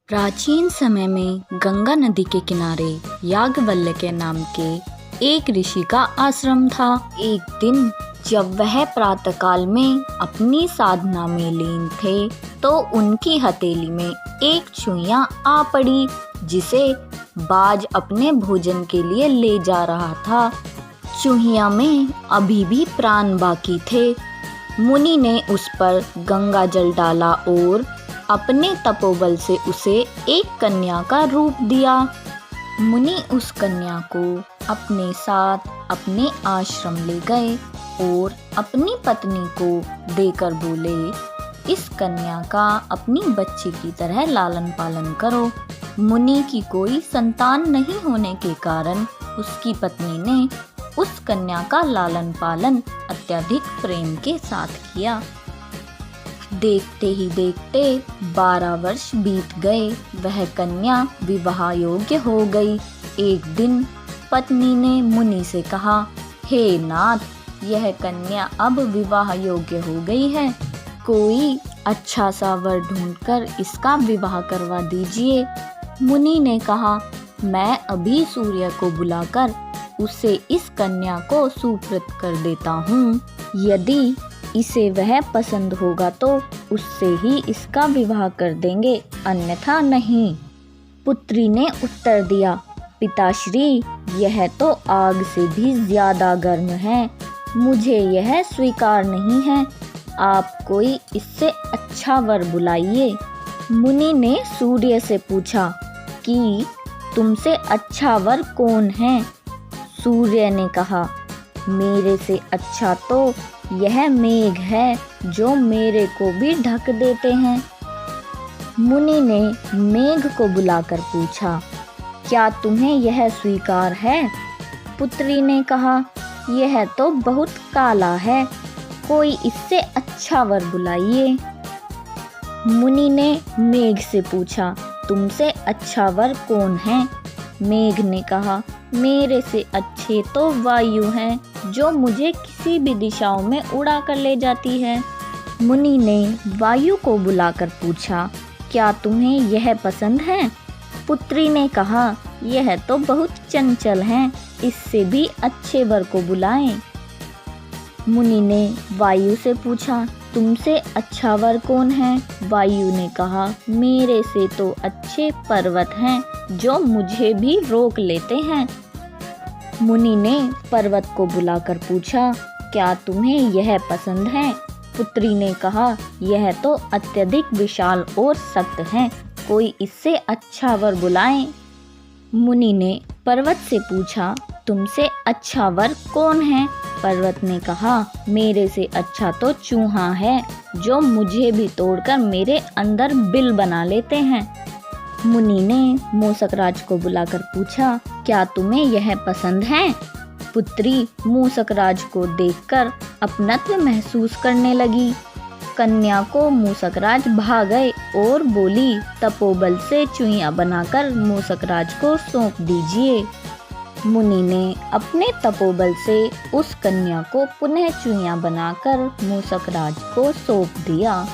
प्राचीन समय में गंगा नदी के किनारे याज्ञवल्क्य के नाम के एक ऋषि का आश्रम था। एक दिन जब वह प्रातःकाल में अपनी साधना में लीन थे तो उनकी हथेली में एक चूहिया आ पड़ी जिसे बाज अपने भोजन के लिए ले जा रहा था। चूहिया में अभी भी प्राण बाकी थे। मुनि ने उस पर गंगा जल डाला और अपने तपोबल से उसे एक कन्या का रूप दिया। मुनि उस कन्या को अपने साथ अपने आश्रम ले गए और अपनी पत्नी को देकर बोले, इस कन्या का अपनी बच्ची की तरह लालन पालन करो। मुनि की कोई संतान नहीं होने के कारण उसकी पत्नी ने उस कन्या का लालन पालन अत्यधिक प्रेम के साथ किया। देखते ही देखते 12 वर्ष बीत गए। वह कन्या विवाह योग्य हो गई। एक दिन पत्नी ने मुनि से कहा, हे नाथ, यह कन्या अब विवाह योग्य हो गई है। कोई अच्छा सा वर ढूंढकर इसका विवाह करवा दीजिए। मुनि ने कहा, मैं अभी सूर्य को बुलाकर उसे इस कन्या को सुपुर्द कर देता हूँ। यदि इसे वह पसंद होगा तो उससे ही इसका विवाह कर देंगे, अन्यथा नहीं। पुत्री ने उत्तर दिया, पिताश्री, यह तो आग से भी ज्यादा गर्म है, मुझे यह स्वीकार नहीं है। आप कोई इससे अच्छा वर बुलाइए। मुनि ने सूर्य से पूछा कि तुमसे अच्छा वर कौन है? सूर्य ने कहा, मेरे से अच्छा तो यह मेघ है जो मेरे को भी ढक देते हैं। मुनि ने मेघ को बुलाकर पूछा, क्या तुम्हें यह स्वीकार है? पुत्री ने कहा, यह तो बहुत काला है, कोई इससे अच्छा वर बुलाइए। मुनि ने मेघ से पूछा, तुमसे अच्छा वर कौन है? मेघ ने कहा, मेरे से अच्छे तो वायु हैं जो मुझे किसी भी दिशाओं में उड़ा कर ले जाती है। मुनि ने वायु को बुलाकर पूछा, क्या तुम्हें यह पसंद है? पुत्री ने कहा, यह तो बहुत चंचल है, इससे भी अच्छे वर को बुलाएं। मुनि ने वायु से पूछा, तुमसे अच्छा वर कौन है? वायु ने कहा, मेरे से तो अच्छे पर्वत हैं जो मुझे भी रोक लेते हैं। मुनि ने पर्वत को बुलाकर पूछा, क्या तुम्हें यह पसंद है? पुत्री ने कहा, यह तो अत्यधिक विशाल और सख्त है, कोई इससे अच्छा वर बुलाएं। मुनि ने पर्वत से पूछा, तुमसे अच्छा वर कौन है? पर्वत ने कहा, मेरे से अच्छा तो चूहा है जो मुझे भी तोड़कर मेरे अंदर बिल बना लेते हैं। मुनि ने मूषकराज को बुलाकर पूछा, क्या तुम्हें यह पसंद है? पुत्री मूषकराज को देखकर अपनत्व महसूस करने लगी। कन्या को मूषकराज भा गए और बोली, तपोबल से चूहिया बनाकर मूषकराज को सौंप दीजिए। मुनि ने अपने तपोबल से उस कन्या को पुनः चूहिया बनाकर मूषकराज को सौंप दिया।